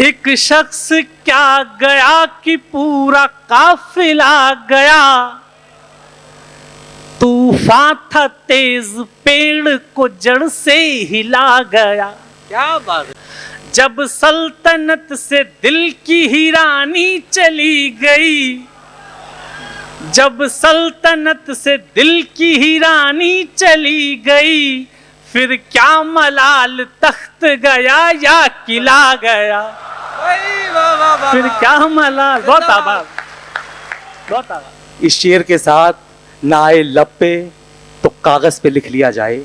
एक शख्स क्या गया कि पूरा काफिला गया, तूफान था तेज पेड़ को जड़ से हिला गया। क्या बात है। जब सल्तनत से दिल की ही रानी चली गई, जब सल्तनत से दिल की ही रानी चली गई, फिर क्या मलाल तख्त गया या किला गया। फिर क्या मलाल। बहुत आभार, बहुत आभार। इस शेर के साथ ना आए लब पे तो कागज पे लिख लिया जाए,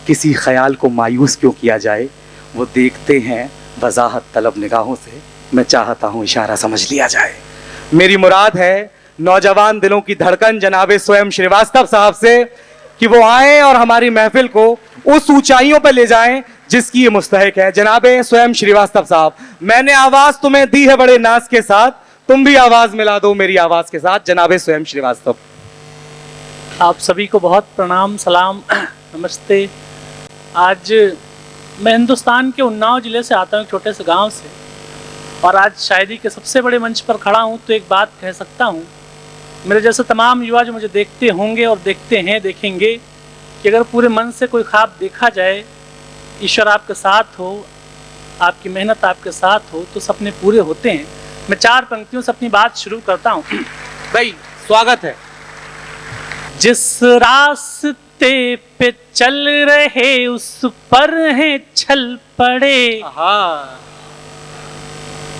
किसी ख्याल को मायूस क्यों किया जाए, वो देखते हैं वजाहत तलब निगाहों से, मैं चाहता हूँ इशारा समझ लिया जाए। मेरी मुराद है नौजवान दिलों की धड़कन जनाबे स्वयं श्रीवास्तव साहब से कि वो आए और हमारी महफिल को उस ऊंचाइयों पर ले जाएं जिसकी ये मुस्तहिक है। जनाबे स्वयं श्रीवास्तव साहब, मैंने आवाज तुम्हें दी है बड़े नाज के साथ, तुम भी आवाज मिला दो मेरी आवाज के साथ। जनाबे स्वयं श्रीवास्तव। आप सभी को बहुत प्रणाम, सलाम, नमस्ते। आज मैं हिंदुस्तान के उन्नाव जिले से आता हूँ, एक छोटे से गांव से, और आज शायरी के सबसे बड़े मंच पर खड़ा हूँ तो एक बात कह सकता हूँ, मेरे जैसे तमाम युवा जो मुझे देखते होंगे और देखते हैं, देखेंगे कि अगर पूरे मन से कोई ख्वाब देखा जाए, ईश्वर आपके साथ हो, आपकी मेहनत आपके साथ हो, तो सपने पूरे होते हैं। मैं 4 पंक्तियों से अपनी बात शुरू करता हूँ। भाई स्वागत है। जिस रास्ते पे चल रहे उस पर हैं छल पड़े,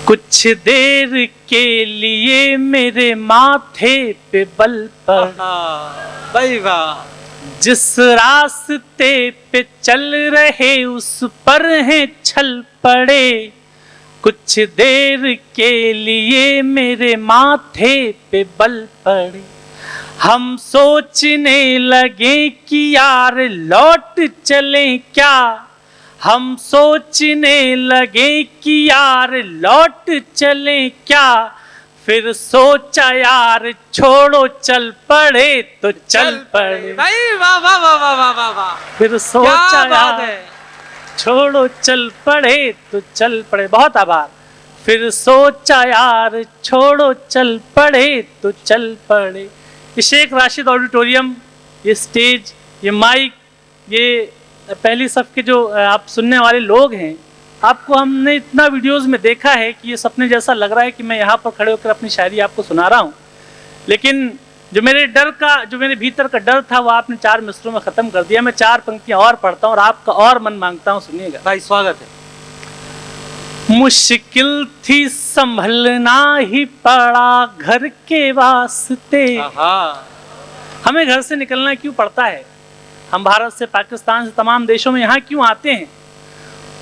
कुछ देर के लिए मेरे माथे पे बल पड़। भाई वाह। जिस रास्ते पे चल रहे उस पर हैं छल पड़े, कुछ देर के लिए मेरे माथे पे बल पड़े। हम सोचने लगे कि यार लौट चलें क्या, हम सोचने लगे कि यार लौट चलें क्या, फिर सोचा यार छोड़ो चल पड़े तो चल पड़े। भाई वाह वाह वाह वाह वाह वाह। फिर सोचा यार छोड़ो चल पड़े तो चल पड़े। बहुत आभार। फिर सोचा यार छोड़ो चल पड़े तो चल पड़े। ये शेख राशिद ऑडिटोरियम, ये स्टेज, ये माइक, ये पहली सफ के जो आप सुनने वाले लोग हैं, आपको हमने इतना वीडियोस में देखा है कि ये सपने जैसा लग रहा है कि मैं यहाँ पर खड़े होकर अपनी शायरी आपको सुना रहा हूँ। लेकिन जो मेरे भीतर का डर था वो आपने 4 मिसरों में ख़त्म कर दिया। मैं 4 पंक्तियाँ और पढ़ता हूँ और आपका और मन मांगता हूँ, सुनिएगा। भाई स्वागत है। मुश्किल थी संभलना ही पड़ा घर के वास्ते। हमें घर से निकलना क्यों पड़ता है? हम भारत से, पाकिस्तान से, तमाम देशों में यहाँ क्यों आते हैं?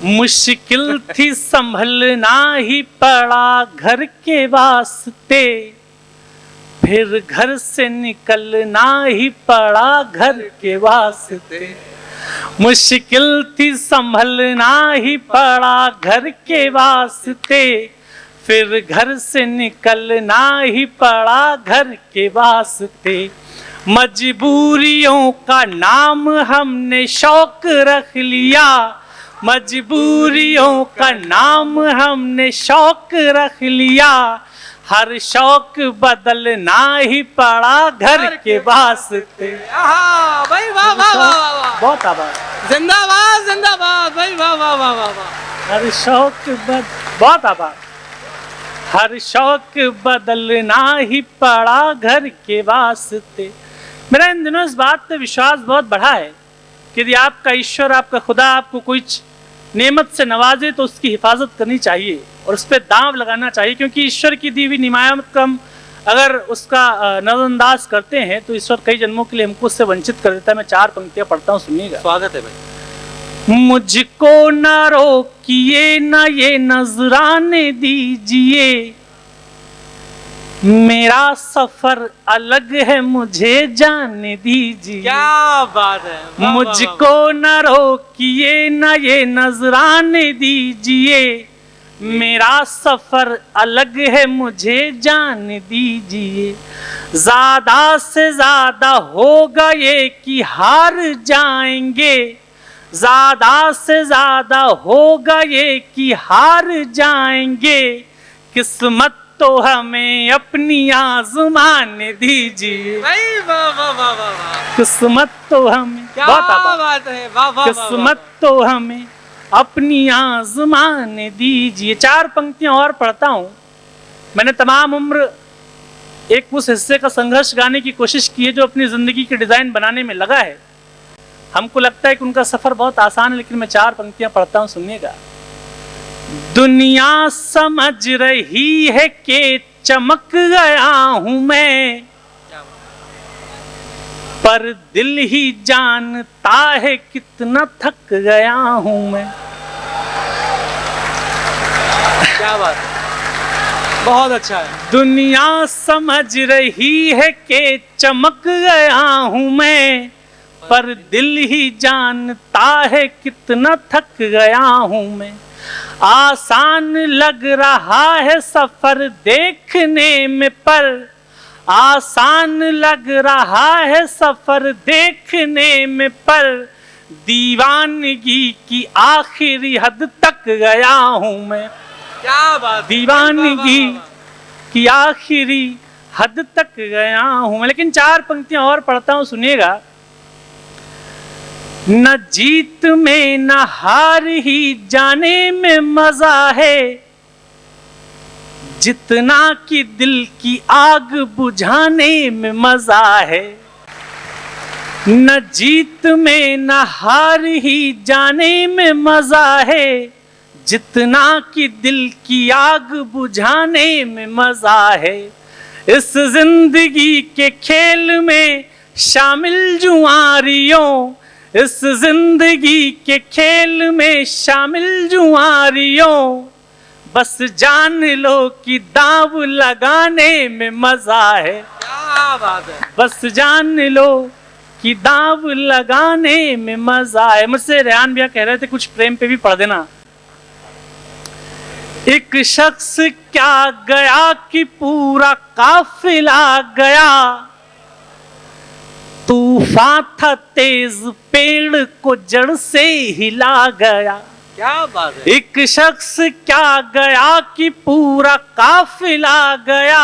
मुश्किल थी संभलना ही पड़ा घर के वास्ते, फिर घर से निकलना ही पड़ा घर के वास्ते। मुश्किल थी संभलना ही पड़ा घर के वास्ते, फिर घर से निकलना ही पड़ा घर के वास्ते। मजबूरियों का नाम हमने शौक रख लिया, मजबूरियों का नाम हमने शौक रख लिया, हर शौक बदलना ही पड़ा घर के वास्ते। भाई वाह वाह वाह। बहुत आभार। जिंदाबाद जिंदाबाद। भाई वाह वाह वाह वाह। हर शौक बहुत आभार। हर शौक बदलना ही पड़ा घर के वास्ते। मेरा इन दिनों इस बात पे विश्वास बहुत बढ़ा है कि यदि आपका ईश्वर, आपका खुदा आपको कोई नेमत से नवाजे तो उसकी हिफाजत करनी चाहिए और उस पर दांव लगाना चाहिए, क्योंकि ईश्वर की दी हुई नियामत को हम अगर उसका नजरअंदाज करते हैं तो ईश्वर कई जन्मों के लिए हमको उससे वंचित कर देता है। मैं 4 पंक्तियां पढ़ता हूँ, सुनिएगा। स्वागत है भाई। मुझको न रोकिए न ये नजराने दीजिए, मेरा सफर अलग है मुझे जाने दीजिए। क्या बात है। मुझको न रोकिए न ये नजराने दीजिए, मेरा सफर अलग है मुझे जाने दीजिए। ज्यादा से ज्यादा होगा ये कि हार जाएंगे, ज्यादा से ज्यादा होगा ये कि हार जाएंगे, किस्मत तो हमें अपनी आजमाने दीजिए। वाह वाह वाह वाह, किस्मत तो हमें, क्या बात है, वाह वाह, किस्मत तो हमें अपनी आजमाने दीजिए। 4 पंक्तियां और पढ़ता हूं। मैंने तमाम उम्र एक उस हिस्से का संघर्ष गाने की कोशिश की है जो अपनी जिंदगी की डिजाइन बनाने में लगा है। हमको लगता है कि उनका सफर बहुत आसान है, लेकिन मैं 4 पंक्तियां पढ़ता हूं, सुनिएगा। दुनिया समझ रही है कि चमक गया हूं मैं, पर दिल ही जानता है कितना थक गया हूं मैं। क्या बात है, बहुत अच्छा है। दुनिया समझ रही है कि चमक गया हूं मैं, पर दिल ही जानता है कितना थक गया हूं मैं। आसान लग रहा है सफर देखने में, पर आसान लग रहा है सफर देखने में, पर दीवानगी की आखिरी हद तक गया हूं मैं। क्या बात, दीवानगी की आखिरी हद तक गया हूं मैं। लेकिन 4 पंक्तियां और पढ़ता हूं, सुनिएगा। न जीत में न हार ही जाने में मजा है, जितना कि दिल की आग बुझाने में मजा है। न जीत में न हार ही जाने में मजा है, जितना कि दिल की आग बुझाने में मजा है। इस जिंदगी के खेल में शामिल जुआरियों, इस जिंदगी के खेल में शामिल जुआरियों, बस जान लो कि दाव लगाने में मजा है। क्या बात है, बस जान लो कि दाव लगाने में मजा है। मुझसे रेहान भैया कह रहे थे कुछ प्रेम पे भी पढ़ देना। एक शख्स क्या गया कि पूरा काफिला गया, तूफान था तेज पेड़ को जड़ से हिला गया। क्या बात है। एक शख्स क्या गया कि पूरा काफिला गया,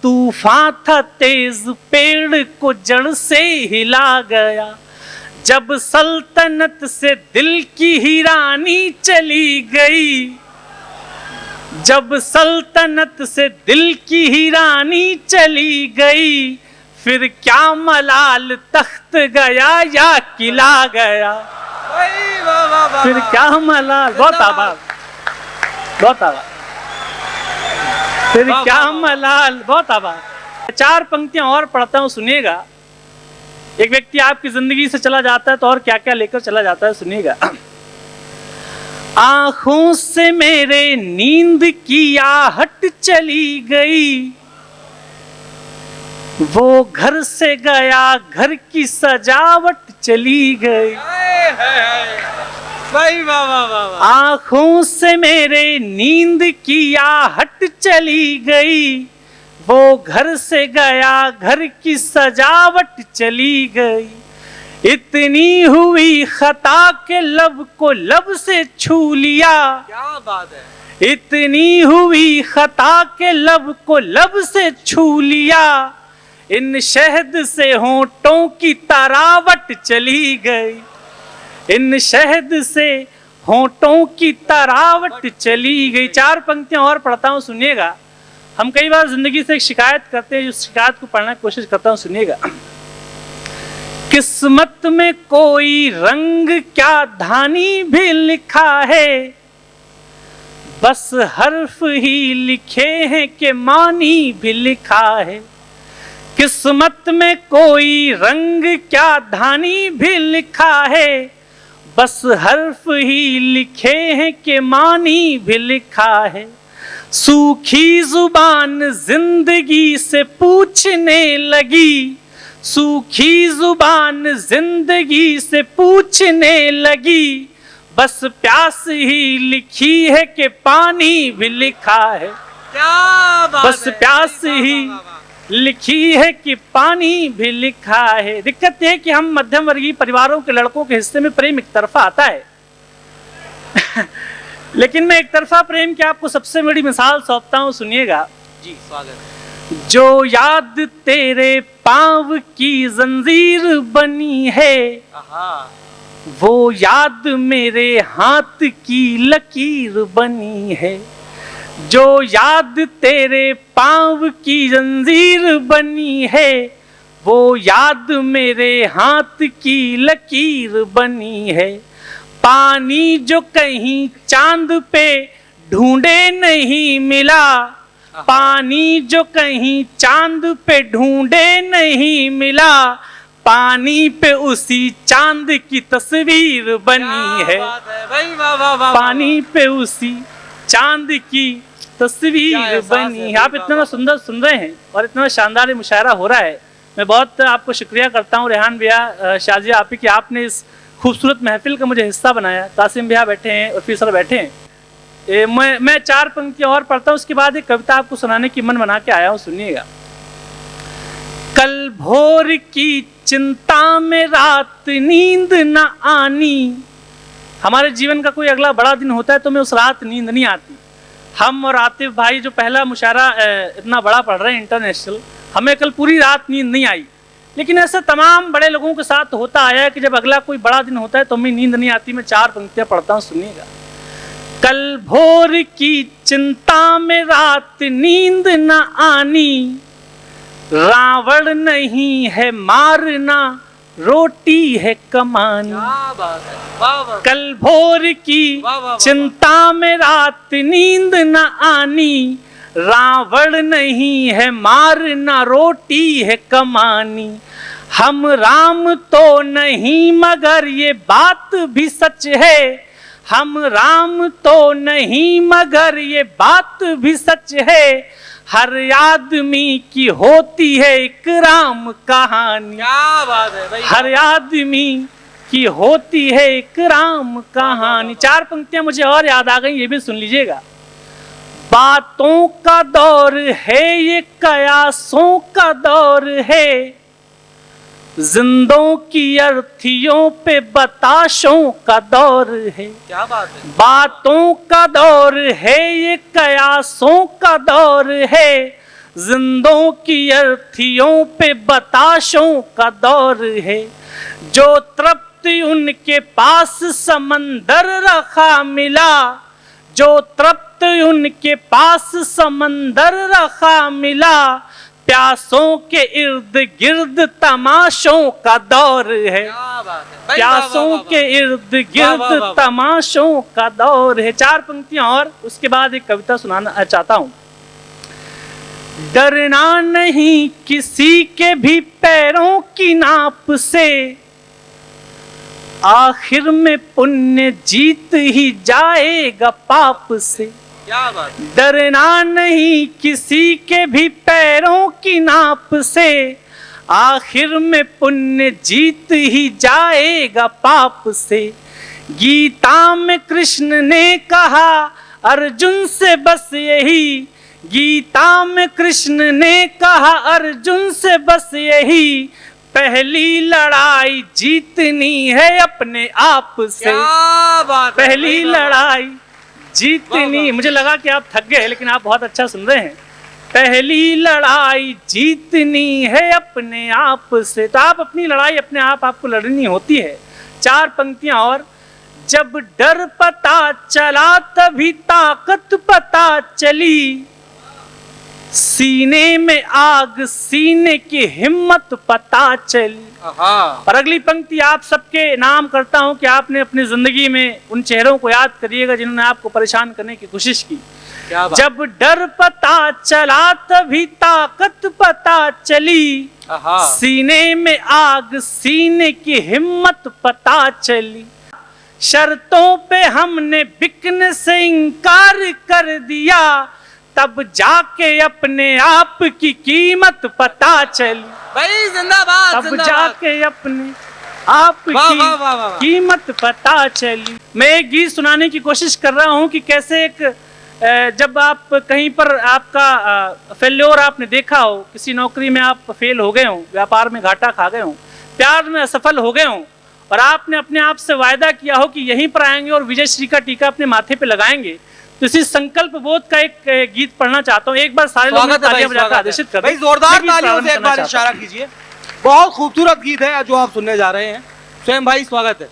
तूफान था तेज पेड़ को जड़ से हिला गया। जब सल्तनत से दिल की ही रानी चली गई, जब सल्तनत से दिल की ही रानी चली गई, फिर क्या मलाल तख्त गया या किला गया। फिर क्या मलाल, बहुत आभार, बहुत आभार। फिर क्या मलाल, बहुत आभार। 4 पंक्तियां और पढ़ता हूं, सुनिएगा। एक व्यक्ति आपकी जिंदगी से चला जाता है तो और क्या क्या लेकर चला जाता है, सुनिएगा। आंखों से मेरे नींद की आहट चली गई, वो घर से गया घर की सजावट चली गई। आंखों से मेरे नींद की आहट चली गई, वो घर से गया घर की सजावट चली गई। इतनी हुई खता के लब को लब से छू लिया। क्या बात है। इतनी हुई खता के लब को लब से छू लिया, इन शहद से होंठों की तरावट चली गई। इन शहद से होंठों की तरावट चली गई। 4 पंक्तियां और पढ़ता हूं, सुनिएगा। हम कई बार जिंदगी से एक शिकायत करते हैं, उस शिकायत को पढ़ने की कोशिश करता हूं, सुनिएगा। किस्मत में कोई रंग क्या धानी भी लिखा है, बस हर्फ ही लिखे हैं कि मानी भी लिखा है। किस्मत में कोई रंग क्या धानी भी लिखा है, बस हर्फ ही लिखे हैं कि मानी भी लिखा है। सूखी जुबान जिंदगी से पूछने लगी, सूखी जुबान जिंदगी से पूछने लगी, बस प्यास ही लिखी है कि पानी भी लिखा है। क्या बात बस है। प्यास ही लिखी है कि पानी भी लिखा है। दिक्कत यह है कि हम मध्यम वर्गीय परिवारों के लड़कों के हिस्से में प्रेम एक तरफा आता है। लेकिन मैं एक तरफा प्रेम की आपको सबसे बड़ी मिसाल सौंपता हूं, सुनिएगा जी। स्वागत। जो याद तेरे पांव की जंजीर बनी है, वो याद मेरे हाथ की लकीर बनी है। जो याद तेरे पांव की जंजीर बनी है, वो याद मेरे हाथ की लकीर बनी है। पानी जो कहीं चांद पे ढूंढे नहीं मिला, पानी जो कहीं चांद पे ढूंढे नहीं मिला, पानी पे उसी चांद की तस्वीर बनी है। पानी पे उसी चांद की तस्वीर बनी है। आप इतना सुंदर सुन रहे हैं और इतना शानदार मुशायरा हो रहा है। मैं बहुत आपको शुक्रिया करता हूँ रेहान भैया, शाजिया आप ही कि आपने इस खूबसूरत महफिल का मुझे हिस्सा बनाया। कासिम भैया बैठे हैं और फिर सर बैठे हैं। मैं 4 पंक्तियां और पढ़ता हूँ, उसके बाद एक कविता आपको सुनाने की मन बना के आया हूँ, सुनिएगा। कल भोर की चिंता में रात नींद न आनी। हमारे जीवन का कोई अगला बड़ा दिन होता है तो मैं उस रात नींद नहीं आती। हम और आतिफ भाई जो पहला मुशायरा इतना बड़ा पढ़ रहे हैं इंटरनेशनल, हमें कल पूरी रात नींद नहीं आई। लेकिन ऐसा तमाम बड़े लोगों के साथ होता आया है कि जब अगला कोई बड़ा दिन होता है तो हमें नींद नहीं आती। मैं 4 पंक्तियां पढ़ता हूँ, सुनिएगा। कल भोर की चिंता में रात नींद न आनी, रावण नहीं है मारना, रोटी है कमानी। कल भोर की चिंता में रात नींद न आनी, रावण नहीं है मारना, रोटी है कमानी। हम राम तो नहीं मगर ये बात भी सच है, हम राम तो नहीं मगर ये बात भी सच है। हर आदमी की होती है एक राम कहानी। क्या बात है भाई। हर आदमी की होती है एक राम कहानी। 4 पंक्तियां मुझे और याद आ गई, ये भी सुन लीजिएगा। बातों का दौर है ये, कयासों का दौर है, जिंदों की अर्थियों पे बताशों का दौर है। क्या बात है। बातों का दौर है ये, कयासों का दौर है, जिंदों की अर्थियों पे बताशों का दौर है। जो तृप्ति उनके पास समंदर रखा मिला, जो तृप्ति उनके पास समंदर रखा मिला, प्यासों के इर्द गिर्द तमाशों का दौर है। प्यासों के इर्द गिर्द तमाशों का दौर है। 4 पंक्तियां और उसके बाद एक कविता सुनाना चाहता हूं। डरना नहीं किसी के भी पैरों की नाप से, आखिर में पुण्य जीत ही जाएगा पाप से। क्या बात। डरना नहीं किसी के भी पैरों की नाप से, आखिर में पुण्य जीत ही जाएगा पाप से। गीता में कृष्ण ने कहा अर्जुन से बस यही, गीता में कृष्ण ने कहा अर्जुन से बस यही, पहली लड़ाई जीतनी है अपने आप से। क्या बात। पहली लड़ाई जीतनी। मुझे लगा कि आप थक गए, लेकिन आप बहुत अच्छा सुन रहे हैं। पहली लड़ाई जीतनी है अपने आप से। तो आप अपनी लड़ाई अपने आप आपको लड़नी होती है। 4 पंक्तियां और। जब डर पता चला तभी ताकत पता चली, सीने में आग सीने की हिम्मत पता चली। और अगली पंक्ति आप सबके नाम करता हूं कि आपने अपनी जिंदगी में उन चेहरों को याद करिएगा जिन्होंने आपको परेशान करने की कोशिश की। जब डर पता चला तभी ताकत पता चली, सीने में आग सीने की हिम्मत पता चली। शर्तों पे हमने बिकने से इनकार कर दिया, तब जाके अपने आप की कीमत पता चली। भाई जिंदाबाद। तब जाके अपने आप की कीमत पता चली। मैं एक गीत सुनाने की कोशिश कर रहा हूं कि कैसे एक जब आप कहीं पर आपका फेल्योर आपने देखा हो, किसी नौकरी में आप फेल हो गए हो, व्यापार में घाटा खा गए हो, प्यार में असफल हो गए हो, और आपने अपने आप से वायदा किया हो कि यहीं पर आएंगे और विजय श्री का टीका अपने माथे पे लगाएंगे, तो इसी संकल्प बोध का एक गीत पढ़ना चाहता हूँ। एक बार सारे लोग तालियां बजाकर आदेशित कर भाई, जोरदार तालियों से एक बार इशारा कीजिए। बहुत खूबसूरत गीत है जो आप सुनने जा रहे हैं। स्वयं भाई स्वागत है।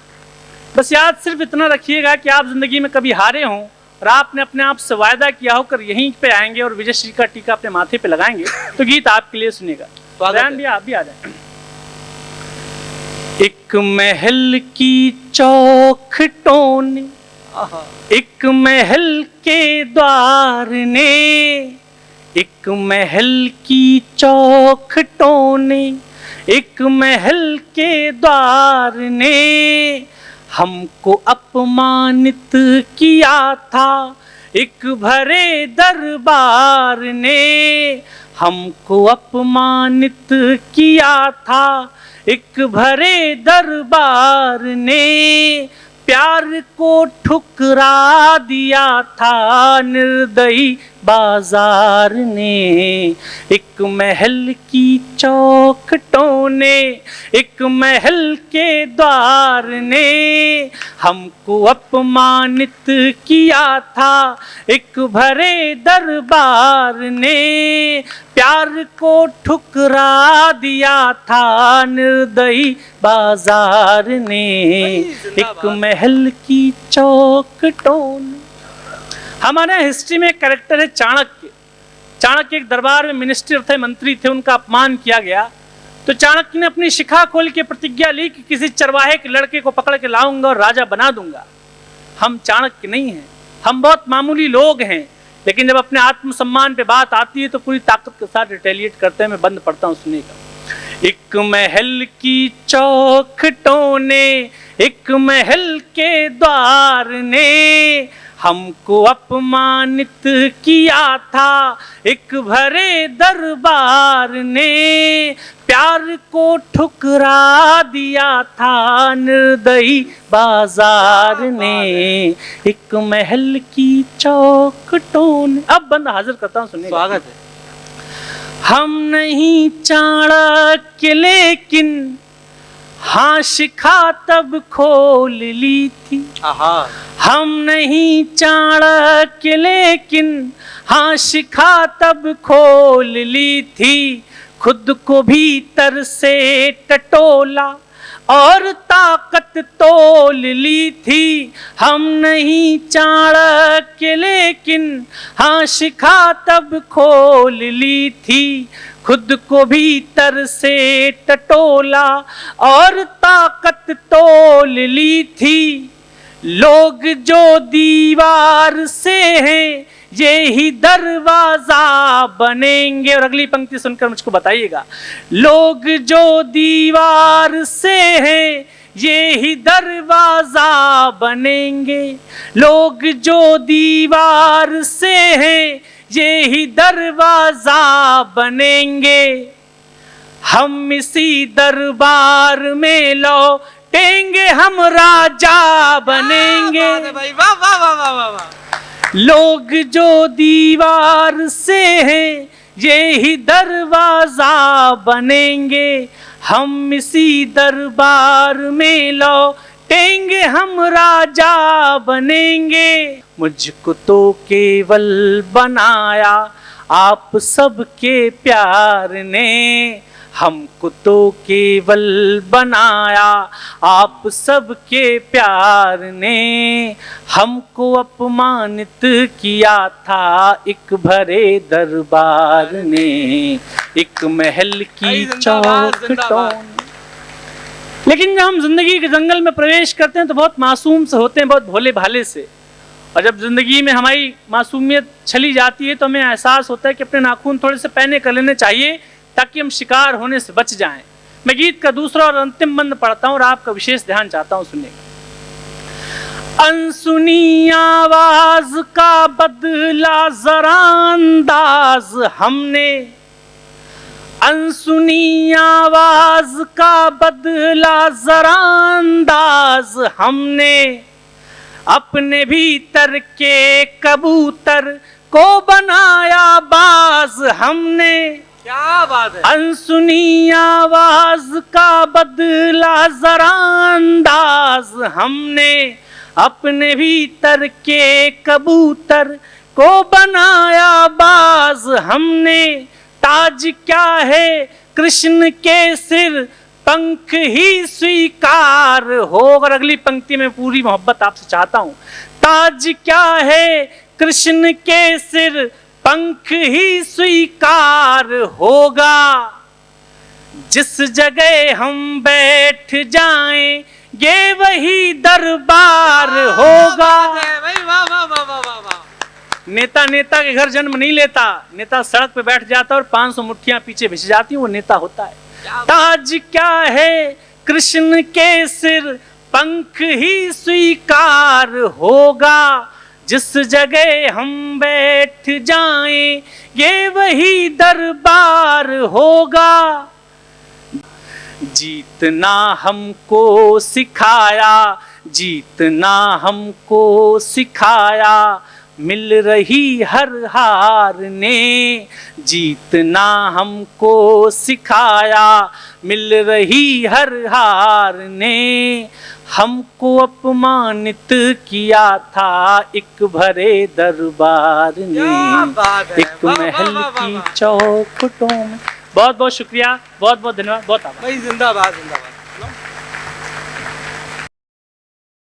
बस याद सिर्फ इतना रखिएगा कि आप जिंदगी में कभी हारे हों और आपने अपने आप से वायदा किया होकर यहीं पे आएंगे और विजय श्री का टीका अपने माथे पे लगाएंगे, तो गीत आपके लिए सुनेगा। बयान भी आप भी आ जाए। एक महल की चौखटों ने, एक महल के द्वार ने, एक महल की चौखटों ने, एक महल के द्वार ने हमको अपमानित किया था एक भरे दरबार ने, हमको अपमानित किया था एक भरे दरबार ने, प्यार को ठुकरा दिया था निर्दयी बाजार ने। एक महल की चौखटों ने, एक महल के द्वार ने हमको अपमानित किया था एक भरे दरबार ने, प्यार को ठुकरा दिया था निर्दयी बाजार ने। एक महल की चौखटों ने। हमारे हिस्ट्री में एक कैरेक्टर है चाणक्य। चाणक्य एक दरबार में मिनिस्टर थे, मंत्री थे, उनका अपमान किया गया तो चाणक्य ने अपनी शिखा खोल के प्रतिज्ञा ली कि किसी चरवाहे के लड़के को पकड़ के लाऊंगा और राजा बना दूंगा। हम चाणक्य नहीं हैं, हम बहुत मामूली लोग हैं, लेकिन जब अपने आत्मसम्मान पे बात आती है तो पूरी ताकत के साथ रिटेलिएट करते हैं। मैं बंद पड़ता हूँ सुनने का। एक महल की चौखटों ने, एक महल के द्वार ने हमको अपमानित किया था एक भरे दरबार ने, प्यार को ठुकरा दिया था निर्दयी बाजार ने। एक महल की चौखटों ने। अब बंद हाजिर करता हूँ सुनिए। स्वागत है। हम नहीं चाणक्य लेकिन हाँ शिखा तब खोल ली थी। हम नहीं चाणक्य लेकिन हाँ शिखा तब खोल ली थी, खुद को भीतर से टटोला और ताकत तोल ली थी। हम नहीं चाणक्य लेकिन हाँ शिखा तब खोल ली थी, खुद को भीतर से टटोला और ताकत तोल ली थी। लोग जो दीवार से हैं ये ही दरवाजा बनेंगे। और अगली पंक्ति सुनकर मुझको बताइएगा। लोग जो दीवार से हैं ये ही दरवाजा बनेंगे। लोग जो दीवार से हैं ये ही दरवाजा बनेंगे। हम इसी दरबार में लौटेंगे, हम राजा बनेंगे। वाह वाह वाह वाह वाह वाह। लोग जो दीवार से हैं ये ही दरवाजा बनेंगे। हम इसी दरबार में लौटेंगे, हम राजा बनेंगे। मुझको तो केवल बनाया आप सबके प्यार ने, हमको तो केवल बनाया आप सबके प्यार ने। हमको अपमानित किया था एक भरे दरबार ने, एक महल की चौखटों। लेकिन जब हम जिंदगी के जंगल में प्रवेश करते हैं तो बहुत मासूम से होते हैं, बहुत भोले भाले से। और जब जिंदगी में हमारी मासूमियत चली जाती है तो हमें एहसास होता है कि अपने नाखून थोड़े से पैने कर लेने चाहिए ताकि हम शिकार होने से बच जाएं। मैं गीत का दूसरा और अंतिम बंद पढ़ता हूं और आपका विशेष ध्यान चाहता हूं सुनने का। अनसुनी आवाज का बदला जरा अंदाज हमने, अनसुनी आवाज का बदला जरा अंदाज हमने। अपने भीतर के कबूतर को बनाया बाज हमने, क्या बात है। अनसुनी आवाज का बदला जरा अंदाज हमने, अपने भीतर के कबूतर को बनाया बाज हमने। ताज क्या है कृष्ण के सिर, पंख ही स्वीकार हो। और अगली पंक्ति में पूरी मोहब्बत आपसे चाहता हूं। ताज क्या है कृष्ण के सिर, पंख ही स्वीकार होगा। जिस जगह हम बैठ जाएं ये वही दरबार होगा। नेता नेता के घर जन्म नहीं लेता, नेता सड़क पे बैठ जाता और 500 मुट्ठियां पीछे भिज जाती, वो नेता होता है। ताज क्या है कृष्ण के सिर, पंख ही स्वीकार होगा। जिस जगह हम बैठ जाएं ये वही दरबार होगा। जीतना हमको सिखाया, जीतना हमको सिखाया, मिल रही हर हार ने। जीतना हमको सिखाया, मिल रही हर हार ने। हमको अपमानित किया था एक भरे दरबार ने, एक महल की चौखटों में। बहुत बहुत शुक्रिया, बहुत बहुत धन्यवाद, बहुत आभार भाई। जिंदाबाद जिंदाबाद।